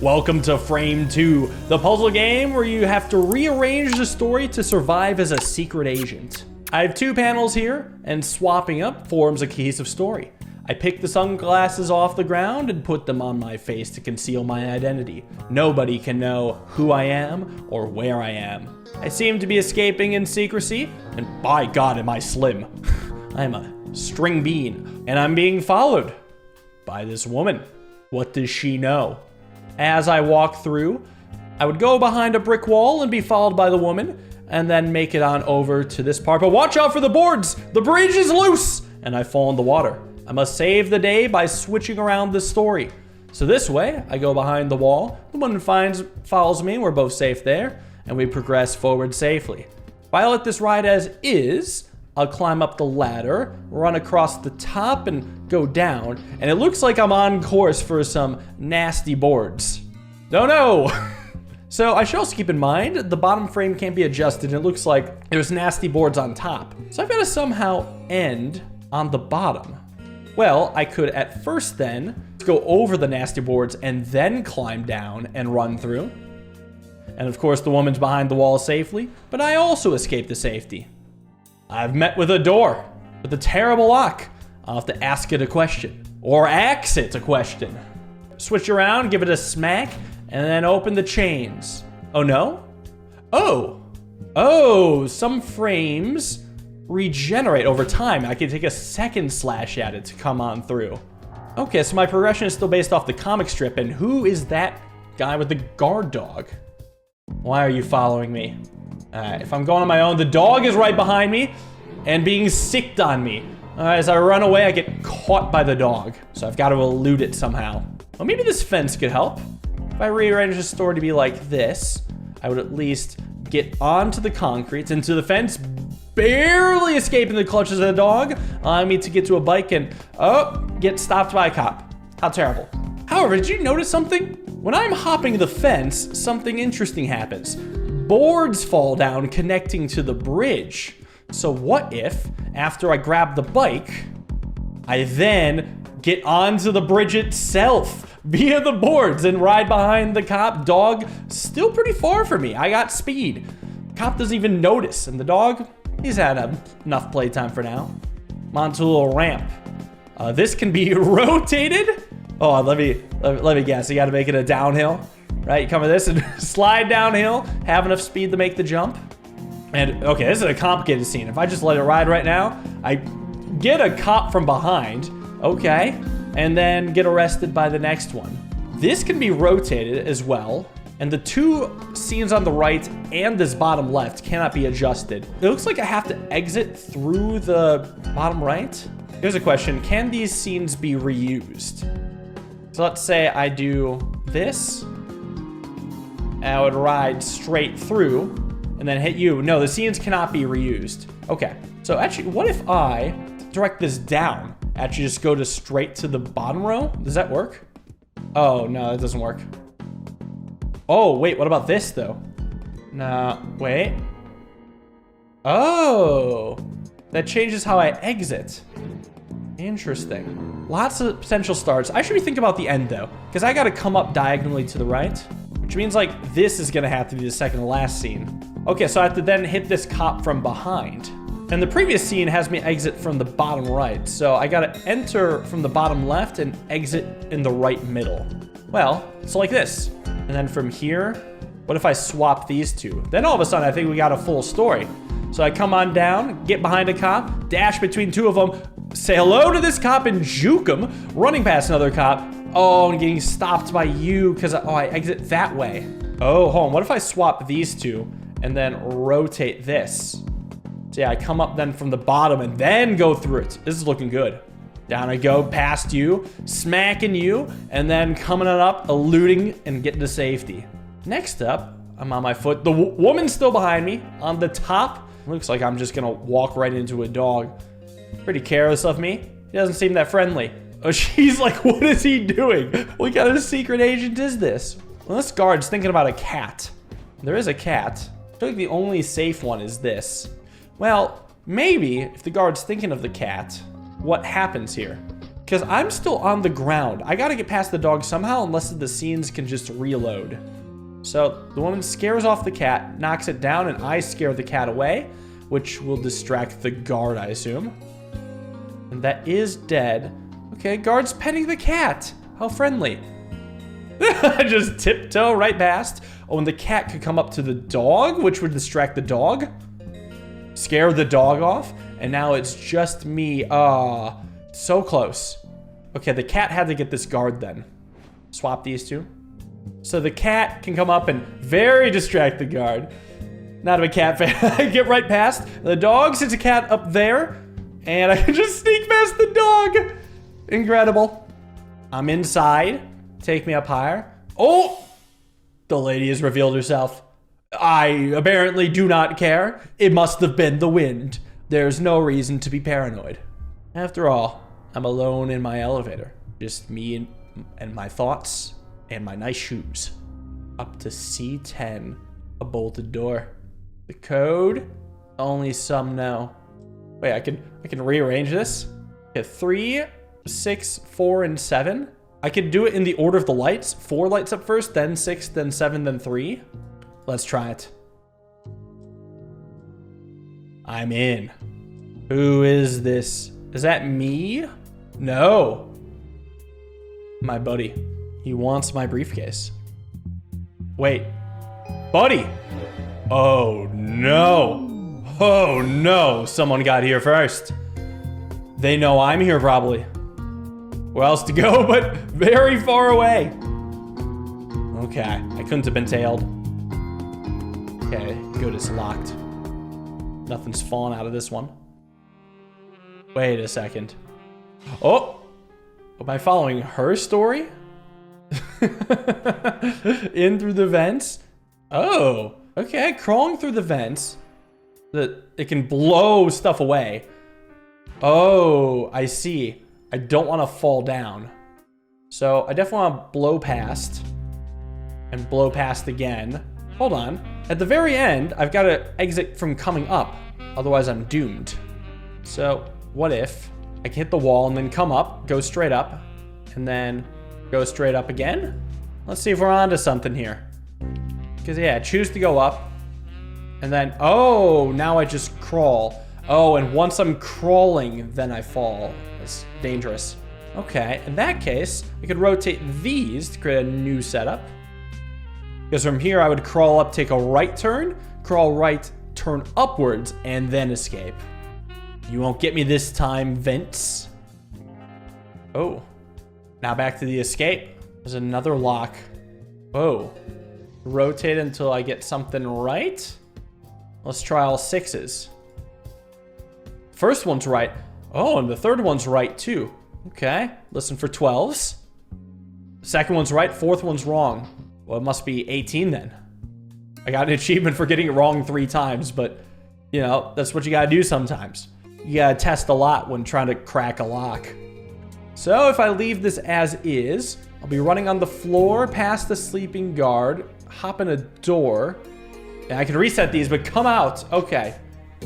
Welcome to Frame 2, the puzzle game where you have to rearrange the story to survive as a secret agent. I have 2 panels here, and swapping up forms a cohesive story. I pick the sunglasses off the ground and put them on my face to conceal my identity. Nobody can know who I am or where I am. I seem to be escaping in secrecy, and by God am I slim. I am a string bean, and I'm being followed by this woman. What does she know? As I walk through, I would go behind a brick wall and be followed by the woman, and then make it on over to this part. But watch out for the boards! The bridge is loose! And I fall in the water. I must save the day by switching around the story. So this way, I go behind the wall, the woman follows me, we're both safe there, and we progress forward safely. If I let this ride as is, I'll climb up the ladder, run across the top, and go down, and it looks like I'm on course for some nasty boards. Oh no! So I should also keep in mind, the bottom frame can't be adjusted, and it looks like there's nasty boards on top. So I've got to somehow end on the bottom. Well, I could at first then go over the nasty boards and then climb down and run through. And of course the woman's behind the wall safely, but I also escaped the safety. I've met with a door with a terrible lock. I'll have to ask it a question, or ask it a question. Switch around, give it a smack, and then open the chains. Oh no? Oh, some frames regenerate over time. I can take a second slash at it to come on through. Okay, so my progression is still based off the comic strip, and who is that guy with the guard dog? Why are you following me? If I'm going on my own, the dog is right behind me and being sicked on me. As I run away, I get caught by the dog, so I've got to elude it somehow. Well, maybe this fence could help. If I rearrange the story to be like this, I would at least get onto the concrete, into the fence, barely escaping the clutches of the dog, allowing me to get to a bike and, get stopped by a cop. How terrible. However, did you notice something? When I'm hopping the fence, something interesting happens. Boards fall down connecting to the bridge. So what if, after I grab the bike, I then get onto the bridge itself via the boards and ride behind the cop? Dog still pretty far from me. I got speed. Cop doesn't even notice, and the dog, he's had enough playtime for now. I'm onto a little ramp. This can be rotated. Oh, let me guess. You got to make it a downhill, right? You come with this and slide downhill, have enough speed to make the jump. And okay, this is a complicated scene. If I just let it ride right now, I get a cop from behind, okay, and then get arrested by the next one. This can be rotated as well. And the 2 scenes on the right and this bottom left cannot be adjusted. It looks like I have to exit through the bottom right. Here's a question. Can these scenes be reused? So let's say I do this. And I would ride straight through and then hit you. No, the scenes cannot be reused. Okay. So actually, what if I direct this down? Actually just go to straight to the bottom row? Does that work? Oh, no, that doesn't work. Oh, wait, what about this, though? Nah, wait. Oh, that changes how I exit. Interesting. Lots of potential starts. I should be thinking about the end, though, because I got to come up diagonally to the right, which means, like, this is going to have to be the second to last scene. Okay, so I have to then hit this cop from behind. And the previous scene has me exit from the bottom right, so I got to enter from the bottom left and exit in the right middle. Well, it's like this. And then from here, what if I swap these 2? Then all of a sudden, I think we got a full story. So I come on down, get behind a cop, dash between 2 of them, say hello to this cop and juke him, running past another cop. Oh, and getting stopped by you because I exit that way. Oh, hold on. What if I swap these 2 and then rotate this? So yeah, I come up then from the bottom and then go through it. This is looking good. Down I go, past you, smacking you, and then coming on up, eluding, and getting to safety. Next up, I'm on my foot. The woman's still behind me. On the top, looks like I'm just gonna walk right into a dog. Pretty careless of me. He doesn't seem that friendly. Oh, she's like, what is he doing? What kind of secret agent is this? Well, this guard's thinking about a cat. There is a cat. I feel like the only safe one is this. Well, maybe if the guard's thinking of the cat, what happens here? Because I'm still on the ground. I gotta get past the dog somehow unless the scenes can just reload. So the woman scares off the cat, knocks it down, and I scare the cat away, which will distract the guard, I assume. And that is dead. Okay, guard's petting the cat. How friendly. I just tiptoe right past. Oh, and the cat could come up to the dog, which would distract the dog. Scare the dog off. And now it's just me. So close. Okay, the cat had to get this guard then. Swap these two. So the cat can come up and very distract the guard. Not a cat fan. I get right past. The dog sits a cat up there. And I can just sneak past the dog. Incredible. I'm inside. Take me up higher. Oh! The lady has revealed herself. I apparently do not care. It must have been the wind. There's no reason to be paranoid. After all, I'm alone in my elevator. Just me and my thoughts and my nice shoes. Up to C10. A bolted door. The code? Only some know. Wait, I can rearrange this. Okay, 3, 6, 4, and 7. I could do it in the order of the lights. 4 lights up first, then 6, then 7, then 3. Let's try it. I'm in. Who is this? Is that me? No. My buddy. He wants my briefcase. Wait. Buddy! Oh no. Oh no. Someone got here first. They know I'm here probably. Where else to go but very far away. Okay, I couldn't have been tailed. Okay, good, it's locked. Nothing's fallen out of this one. Wait a second. Oh! Am I following her story? In through the vents? Oh, okay, crawling through the vents. It can blow stuff away. Oh, I see. I don't want to fall down. So I definitely want to blow past. And blow past again. Hold on. At the very end, I've got to exit from coming up. Otherwise, I'm doomed. So what if I can hit the wall and then come up, go straight up, and then go straight up again? Let's see if we're onto something here. Because yeah, choose to go up. And then, oh, now I just crawl. Oh, and once I'm crawling, then I fall. It's dangerous. Okay, in that case, I could rotate these to create a new setup. Because from here, I would crawl up, take a right turn, crawl right, turn upwards, and then escape. You won't get me this time, Vince. Oh, now back to the escape. There's another lock. Whoa. Rotate until I get something right. Let's try all 6s. First one's right. Oh, and the third one's right too. Okay, listen for 12s. Second one's right, fourth one's wrong. Well, it must be 18 then. I got an achievement for getting it wrong 3 times, but you know, that's what you gotta do sometimes. You gotta test a lot when trying to crack a lock. So if I leave this as is, I'll be running on the floor past the sleeping guard, hop in a door, and I can reset these, but come out. Okay,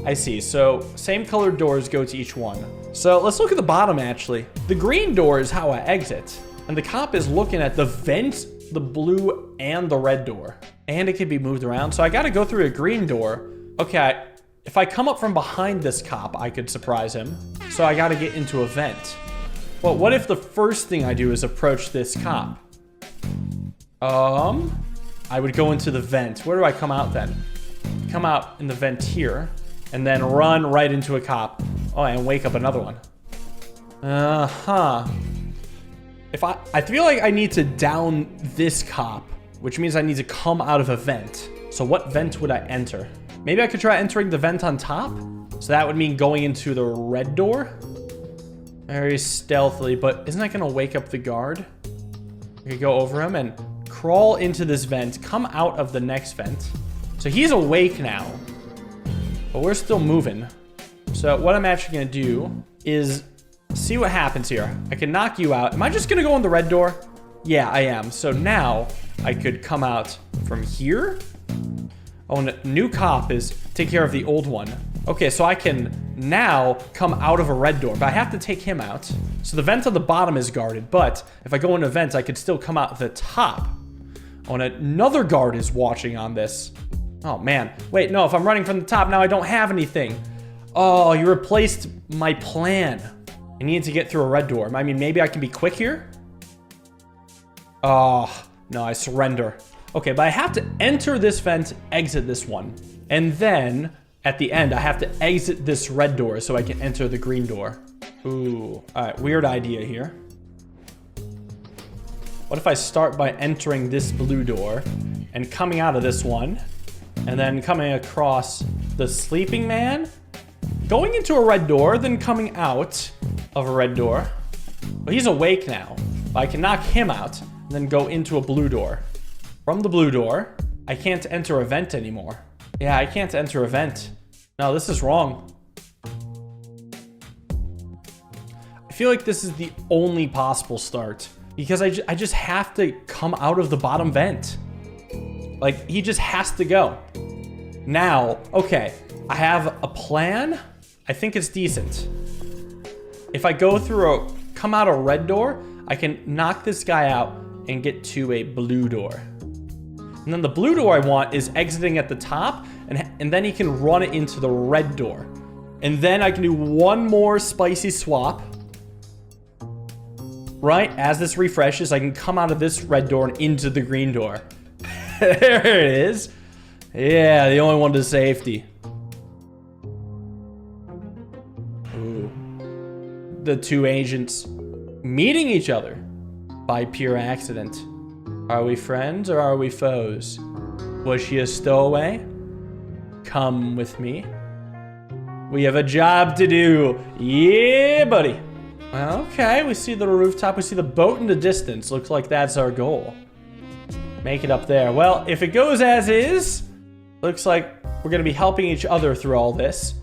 I see. So same colored doors go to each one. So let's look at the bottom actually. The green door is how I exit, and the cop is looking at the vent, the blue, and the red door. And it can be moved around, so I gotta go through a green door. Okay, if I come up from behind this cop, I could surprise him. So I gotta get into a vent. Well, what if the first thing I do is approach this cop? I would go into the vent. Where do I come out then? Come out in the vent here, and then run right into a cop. Oh, and wake up another one. If I feel like I need to down this cop, which means I need to come out of a vent. So what vent would I enter? Maybe I could try entering the vent on top. So that would mean going into the red door. Very stealthily, but isn't that gonna wake up the guard? I could go over him and crawl into this vent, come out of the next vent. So he's awake now, but we're still moving. So what I'm actually gonna do is see what happens here. I can knock you out. Am I just gonna go in the red door? Yeah, I am. So now I could come out from here. Oh, and a new cop is take care of the old one. Okay, so I can now come out of a red door, but I have to take him out. So the vent on the bottom is guarded, but if I go into vents, I could still come out the top. Oh, and another guard is watching on this. Oh, man. Wait, no, if I'm running from the top, now I don't have anything. Oh, you replaced my plan. I need to get through a red door. I mean, maybe I can be quick here? Oh, no, I surrender. Okay, but I have to enter this vent, exit this one. And then, at the end, I have to exit this red door so I can enter the green door. Ooh, all right, weird idea here. What if I start by entering this blue door and coming out of this one, and then coming across the sleeping man, going into a red door, then coming out of a red door. Well, he's awake now, but I can knock him out and then go into a blue door. From the blue door, I can't enter a vent anymore. Yeah, I can't enter a vent. No, this is wrong. I feel like this is the only possible start because I just have to come out of the bottom vent. Like, he just has to go. Now, okay, I have a plan. I think it's decent. If I go through come out a red door, I can knock this guy out and get to a blue door. And then the blue door I want is exiting at the top, and then he can run it into the red door. And then I can do one more spicy swap. Right, as this refreshes, I can come out of this red door and into the green door. There it is. Yeah, the only one to safety. Ooh. The two agents meeting each other by pure accident. Are we friends or are we foes? Was she a stowaway? Come with me. We have a job to do. Yeah, buddy. Okay, we see the rooftop. We see the boat in the distance. Looks like that's our goal. Make it up there. Well, if it goes as is, looks like we're going to be helping each other through all this.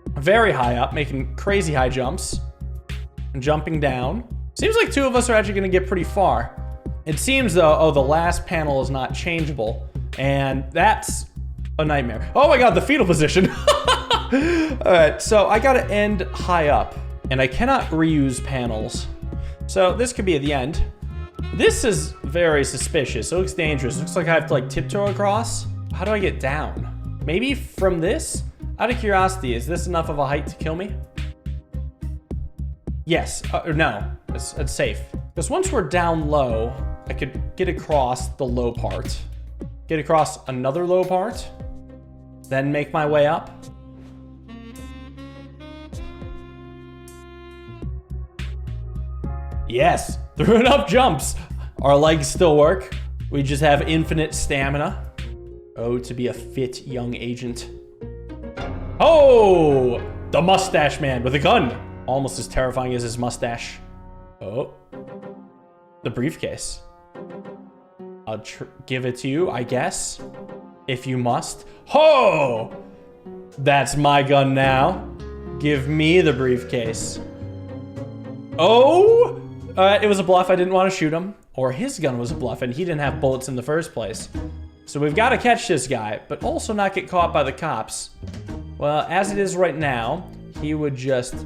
Very high up, making crazy high jumps. And jumping down. Seems like two of us are actually going to get pretty far. It seems, though, oh, the last panel is not changeable. And that's a nightmare. Oh my god, the fetal position. Alright, so I got to end high up. And I cannot reuse panels. So this could be at the end. This is very suspicious. It looks dangerous. It looks like I have to like tiptoe across. How do I get down? Maybe from this? Out of curiosity, is this enough of a height to kill me? Yes. No. It's safe. Because once we're down low, I could get across the low part. Get across another low part. Then make my way up. Yes, through enough jumps. Our legs still work. We just have infinite stamina. Oh, to be a fit young agent. Oh, the mustache man with a gun. Almost as terrifying as his mustache. Oh, the briefcase. I'll give it to you, I guess, if you must. Ho! That's my gun now. Give me the briefcase. Oh! It was a bluff. I didn't want to shoot him. Or his gun was a bluff and he didn't have bullets in the first place. So we've got to catch this guy, but also not get caught by the cops. Well, as it is right now, he would just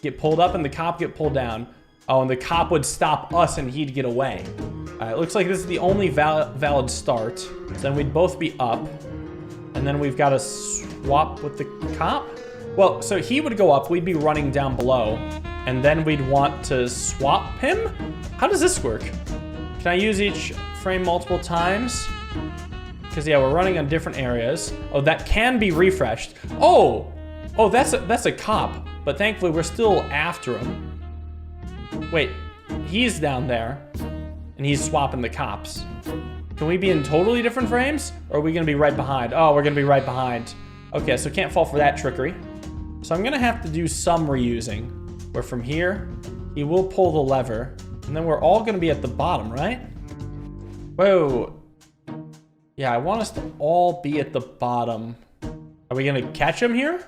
get pulled up and the cop get pulled down. Oh, and the cop would stop us and he'd get away. All right, looks like this is the only valid start. So then we'd both be up. And then we've got to swap with the cop. Well, so he would go up, we'd be running down below. And then we'd want to swap him? How does this work? Can I use each frame multiple times? Because yeah, we're running on different areas. Oh, that can be refreshed. Oh, that's a cop. But thankfully, we're still after him. Wait, he's down there, and he's swapping the cops. Can we be in totally different frames? Or are we gonna be right behind? Oh, we're gonna be right behind. Okay, so can't fall for that trickery. So I'm gonna have to do some reusing. Where from here, he will pull the lever, and then we're all gonna be at the bottom, right? Whoa. Yeah, I want us to all be at the bottom. Are we gonna catch him here?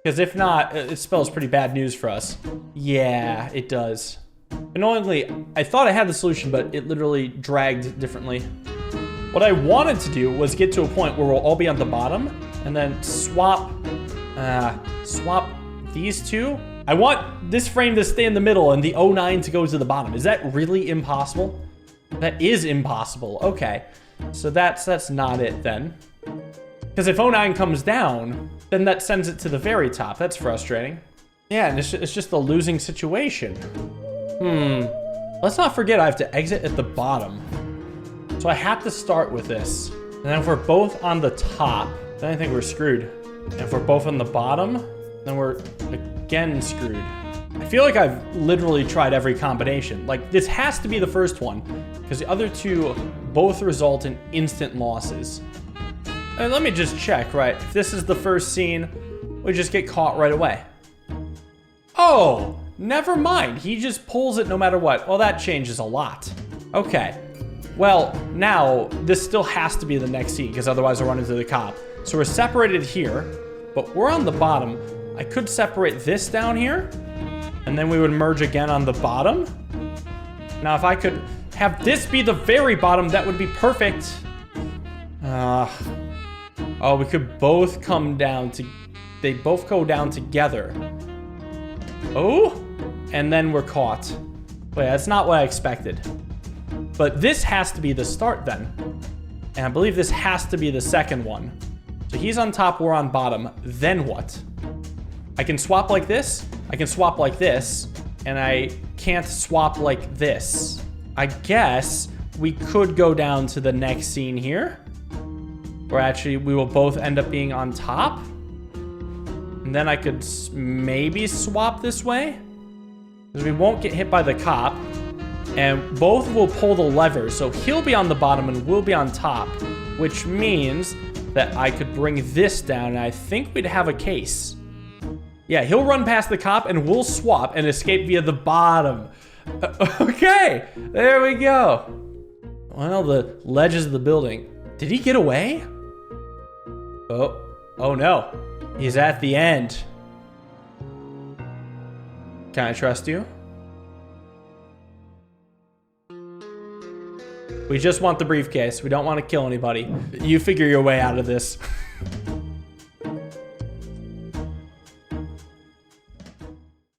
Because if not, it spells pretty bad news for us. Yeah, it does. Annoyingly, I thought I had the solution, but it literally dragged differently. What I wanted to do was get to a point where we'll all be on the bottom and then swap these two. I want this frame to stay in the middle and the 09 to go to the bottom. Is that really impossible? That is impossible. Okay. So that's not it then. Because if 09 comes down, then that sends it to the very top. That's frustrating. Yeah, and it's just a losing situation. Let's not forget I have to exit at the bottom. So I have to start with this. And then if we're both on the top, then I think we're screwed. And if we're both on the bottom, then we're again screwed. I feel like I've literally tried every combination. Like, this has to be the first one, because the other two both result in instant losses. And let me just check, right? If this is the first scene, we just get caught right away. Oh, never mind. He just pulls it no matter what. Well, that changes a lot. Okay. Well, now this still has to be the next scene, because otherwise we'll run into the cop. So we're separated here, but we're on the bottom. I could separate this down here, and then we would merge again on the bottom. Now, if I could have this be the very bottom, that would be perfect. Oh, we could both come down to... They both go down together. Oh, and then we're caught. Wait, that's not what I expected. But this has to be the start then. And I believe this has to be the second one. So he's on top, we're on bottom. Then what? I can swap like this. I can swap like this. And I can't swap like this. I guess we could go down to the next scene here. Where actually we will both end up being on top. And then I could maybe swap this way. Because we won't get hit by the cop. And both will pull the lever. So he'll be on the bottom and we'll be on top. Which means that I could bring this down. And I think we'd have a case. Yeah, he'll run past the cop and we'll swap and escape via the bottom. Okay, there we go. Well, the ledges of the building. Did he get away? Oh no. He's at the end. Can I trust you? We just want the briefcase. We don't want to kill anybody. You figure your way out of this.